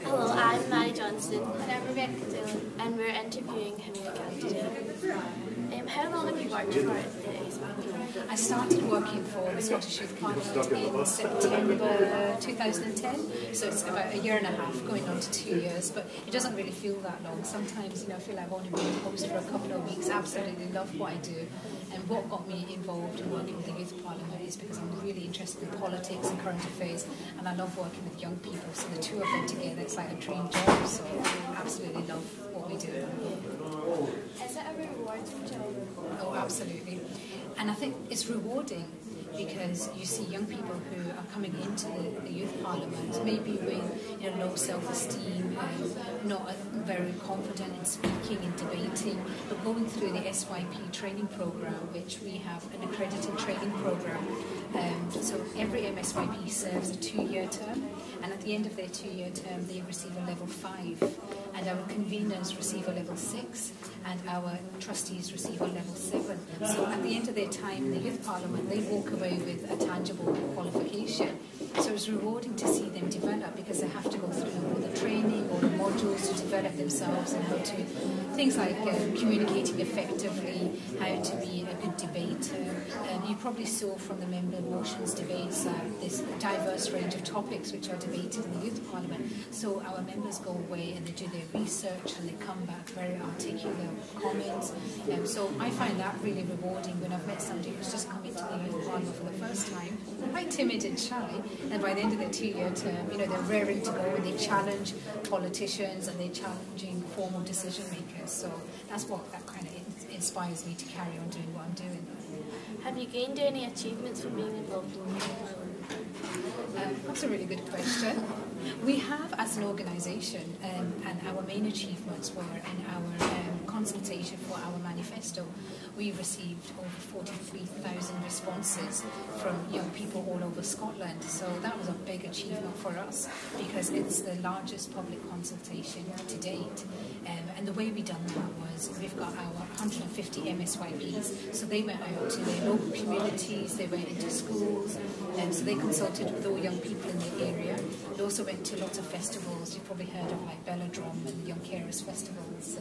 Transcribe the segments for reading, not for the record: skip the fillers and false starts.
Hello, I'm Mary Johnson. And I'm Rebecca Dillon. And we're interviewing Hamira Khan today. How long have you worked for the SYP? I started working for the Scottish Youth Parliament in September 2010, so it's about a year and a half, going on to 2 years, but it doesn't really feel that long. Sometimes, I feel like I've only been in post for a couple of weeks. Absolutely love what I do, and what got me involved in working with the Youth Parliament is because I'm really interested in politics and current affairs, and I love working with young people, so the two of them together, it's like a dream job, so I absolutely love what we do. Is it a rewarding job? Oh, absolutely. And I think it's rewarding because you see young people who are coming into the Youth Parliament, maybe with low self-esteem, not very confident in speaking and debating, but going through the SYP training program, which we have an accredited training program. So every MSYP serves a 2-year term, and at the end of their 2-year term they receive a level 5, and our conveners receive a level 6, and our trustees receive a level 7. So at the end of their time in the Youth Parliament, they walk away with a tangible qualification. So it's rewarding to see them develop, because they have to go through all the training, all the modules to develop themselves, and how to, things like communicating effectively, how to be a good debater. You probably saw from the member motions debates this diverse range of topics which are debated in the Youth Parliament. So our members go away and they do their research and they come back very articulate comments. So I find that really rewarding when I've met somebody who's just come into the Youth Parliament for the first time, quite timid and shy, and by the end of their 2-year term, they're raring to go and they challenge politicians and they're challenging formal decision makers. So that's what that kind of inspires me to carry on doing what I'm doing. Have you gained any achievements from being involved in the Youth Parliament? That's a really good question. We have, as an organisation, and our main achievements were in our consultation for our manifesto. We received over 43,000 responses from young people all over Scotland, so that was a big achievement for us because it's the largest public consultation to date. And the way we done that was we've got our 150 MSYPs, so they went out to their local communities, they went into schools, so they consulted with all young people in the area. They also went to lots of festivals. You've probably heard of like Belladrum and Young Carers festivals.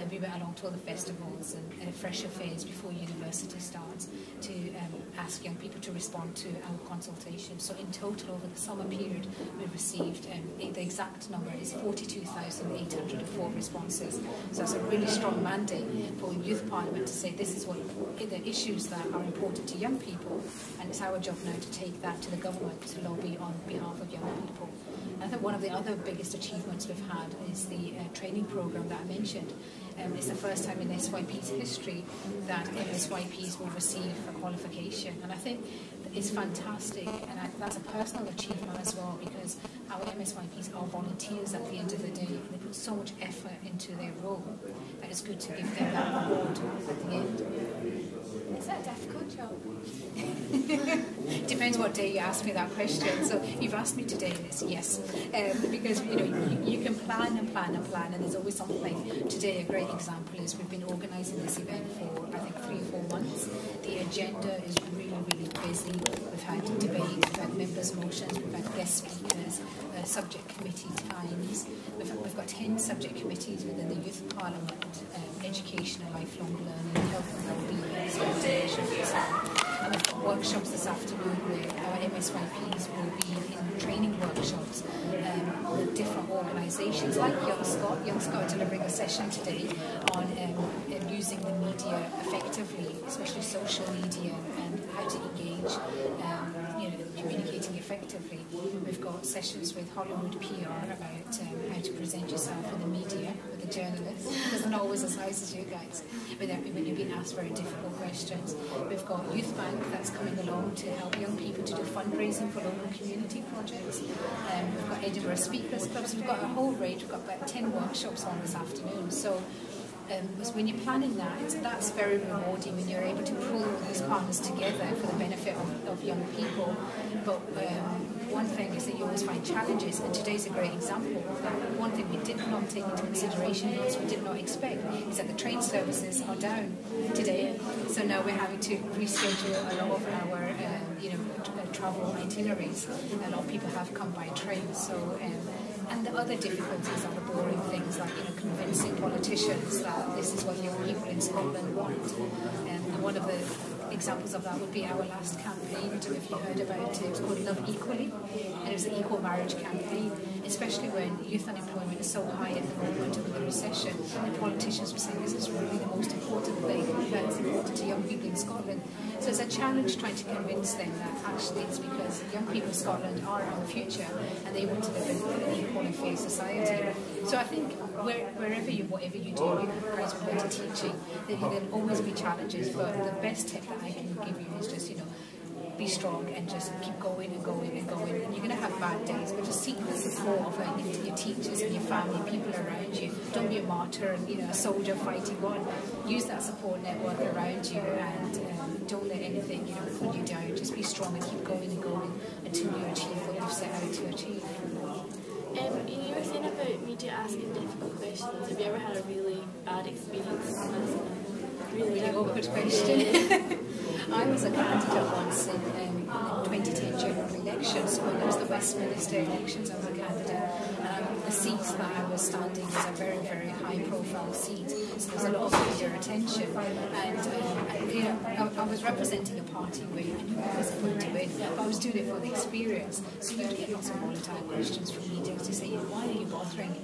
And we went along to all the festivals and Fresh Affairs before university starts to ask young people to respond to our consultation. So in total, over the summer period, we received, the exact number is 42,804 responses. So that's a really strong mandate for Youth Parliament to say this is what the issues that are important to young people, and it's our job now to take that to the government to lobby on behalf of young people. And I think one of the other biggest achievements we've had is the training program that I mentioned. It's the first time in SYP's history that MSYPs will receive a qualification, and I think it's fantastic, and that's a personal achievement as well, because our MSYPs are volunteers at the end of the day. They put so much effort into their role that it's good to give them that reward at the end. Is that a difficult job? Depends what day you ask me that question. So you've asked me today, and it's yes, because you can plan and plan and plan, and there's always something. Today, a great example is we've been organising this event for I think 3 or 4 months. The agenda is really, really busy. We've had debate, we've had members' motions, we've had guest speakers, subject committee times. We've got 10 subject committees within the Youth Parliament: education and lifelong learning, health and wellbeing, social. And we've got workshops this afternoon where our MSYPs will be in training workshops with different organisations like Young Scot. Young Scot are delivering a session today on using the media effectively, especially social media, and how to engage, communicating effectively. We've got sessions with Hollywood PR about how to present yourself in the media with the journalists, because they're not always as nice as you guys when you've been asked very difficult questions. We've got Youth Bank that's coming along to help young people to do fundraising for local community projects. We've got Edinburgh Speakers Clubs. We've got a whole range. We've got about 10 workshops on this afternoon. So when you're planning that's very rewarding when you're able to pull all these partners together for the benefit of young people. But one thing is that you always find challenges, and today's a great example of that. One thing we did not take into consideration, because we did not expect, is that the train services are down today. So now we're having to reschedule a lot of our travel itineraries. A lot of people have come by train. So, and the other difficulties are the boring things like convincing politicians that this is what young people in Scotland want. And one of the examples of that would be our last campaign. I don't know if you heard about it. It was called Love Equally, and it was the equal marriage campaign, especially when youth unemployment is so high at the moment with the recession. The politicians were saying this is really the most important thing that's important to young people in Scotland. So it's a challenge trying to convince them that actually it's because young people in Scotland are our future and they want to live in an equal and fair society. So I think wherever you, whatever you do, you guys will go to teaching, there'll always be challenges, but the best tip that I can give you is just, be strong and just keep going and going and going. And you're going to have bad days, but just seek the support of your teachers and your family, people around you. Don't be a martyr and a soldier fighting on. Use that support network around you, and don't let anything pull you down. Just be strong and keep going and going until you achieve what you've set out to achieve. You were saying about media asking difficult questions. Have you ever had a really bad experience asking a really awkward question? I was a candidate once in 2010 general elections. When it was the Westminster elections, I was a candidate. The seats that I was standing was a very, very high-profile seat, so there was a lot of media attention. And I was representing a party where I knew I wasn't going to win, but I was doing it for the experience. So you'd get lots of volatile questions from media to say, why are you bothering?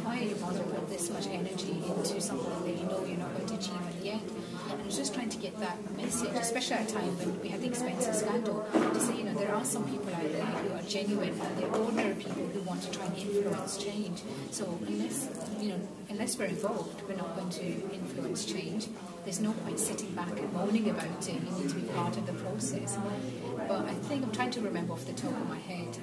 Why are you bothering with this much energy into something that you're not going to achieve at the end? And I was just trying to get that message, especially at a time when we had the expensive scandal, to say, there are some people out there who are genuine and they're ordinary people who want to try and influence change. So unless we're involved, we're not going to influence change. There's no point sitting back and moaning about it. You need to be part of the process. But I think I'm trying to remember off the top of my head.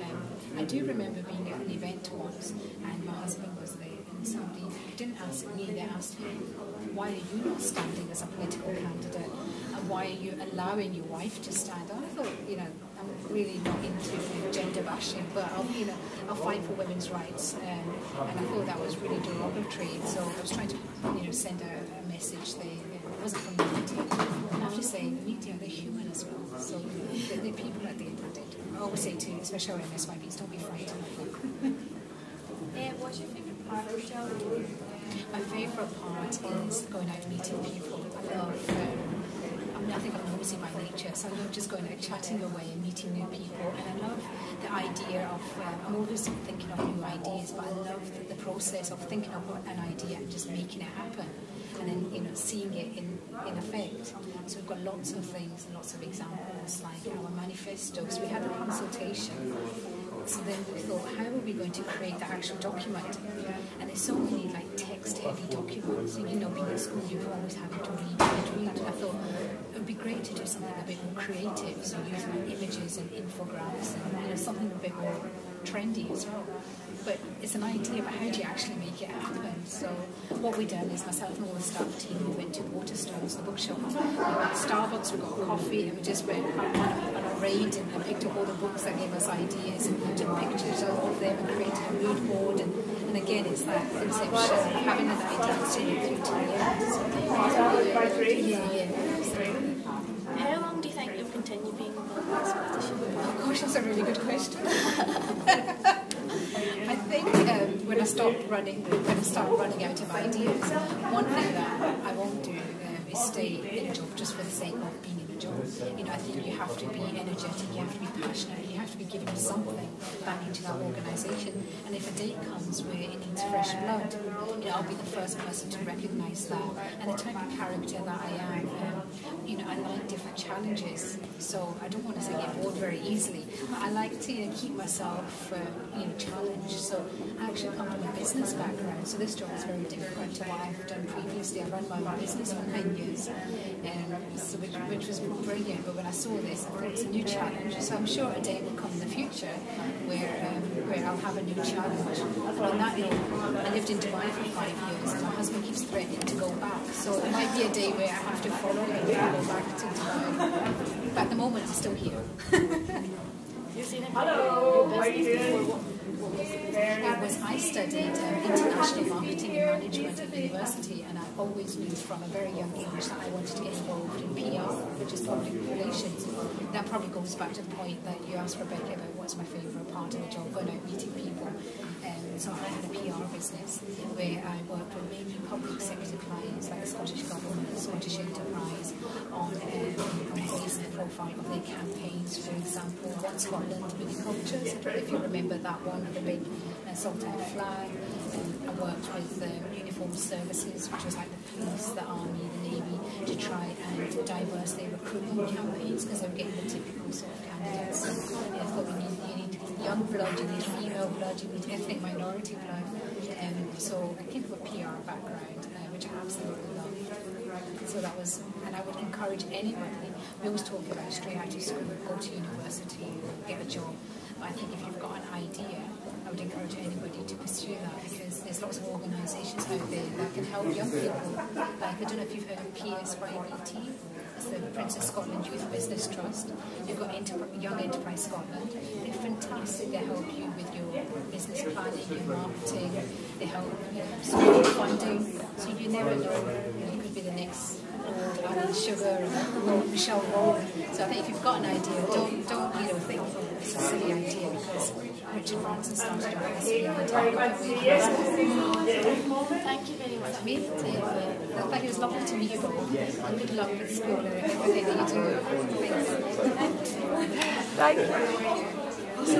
I do remember being at an event once, and my husband was there, and somebody didn't ask me, they asked him, why are you not standing as a political candidate? And why are you allowing your wife to stand? And I thought, I'm really not into gender bashing, but I'll fight for women's rights. And I thought that was really derogatory. So I was trying to send a message there. It wasn't from the media. And I have to say, the media, they're human as well. So they're people at the end of the day. I always say to, especially our MSYBs, don't be frightened. What's your favourite part of your job? My favourite part is going out meeting people. I think I'm nosy by nature, so I love just going out chatting away and meeting new people. And I love the idea of, I'm always thinking of new ideas, but I love the process of thinking of an idea and just making it happen. And then, seeing it in effect. So we've got lots of things, lots of examples, like our manifestos. We had a consultation. So then we thought, how are we going to create the actual document? And there's so many text-heavy documents. Being at school, you've always having to read. I thought it would be great to do something a bit more creative, so using images and infographics and something a bit more trendy as well. But it's an idea, but how do you actually make it happen? So what we've done is myself and all the staff team, we went to Waterstones, the bookshop. We went to Starbucks, we got coffee, and we just went on a raid and picked up all the books that gave us ideas and took pictures of them and created a mood board. And again, it's that conception of having an idea and seeing it through to the end. Yeah. How long do you think you'll continue being involved in this competition? Oh gosh, that's a really good question. I think when I start running out of ideas, one thing that I won't do is stay in a job just for the sake of being in a job. I think you have to be energetic, you have to be passionate, you have to be giving something back into that organisation. And if a day comes where it needs fresh blood, I'll be the first person to recognise that. And the type of character that I am, I like different challenges. So I don't want to say get bored very easily, but I like to keep myself challenged. So I actually come from a business background, so this job is very different to what I've done previously. I've run my own business for 9 years, which was brilliant. But when I saw this, I thought it's a new challenge. So I'm sure a day will come in the future where I'll have a new challenge. And on that note, I lived in Dubai for 5 years, and my husband keeps threatening to go back. So there might be a day where I have to follow him and go back to Dubai. But at the moment, I'm still here. You're saying about your business before, what was I studied international marketing and management at university, and I always knew from a very young age that I wanted to get involved in PR, which is public relations. That probably goes back to the point that you asked Rebecca about what's my favourite part of the job, going out meeting people. So I had a PR business where I worked with mainly public sector clients like the Scottish Government, Scottish Enterprise, on raising the profile of their campaigns. For example, One Scotland Viticultures, I don't know if you remember that one with the big saltine flag. I worked with uniformed services, which was like the police, the army, the navy, to try and diverse their recruitment campaigns because they were getting the typical sort of candidates. I thought you need young blood, you need female blood, you need ethnic minority blood. So I came from a PR background, which I absolutely love. So that was, and I would encourage anybody. We always talk about straight out of school, go to university, get a job. But I think if you've got an idea, I would encourage anybody to pursue that, because there's lots of organisations out there that can help young people. Like, I don't know if you've heard of PSYBT, it's the Prince of Scotland Youth Business Trust. You've got Young Enterprise Scotland. They're fantastic. They help you with your business planning, your marketing. They help school funding. So you never know, you could be the next Alan Sugar or Michelle Rowe. So I think if you've got an idea, don't think it's a silly idea, because Richard Branson started off as a silly idea. Thank you very much. Me? I think it was lovely to meet you both. And good luck with school and everything that you do. Thanks. Thank you.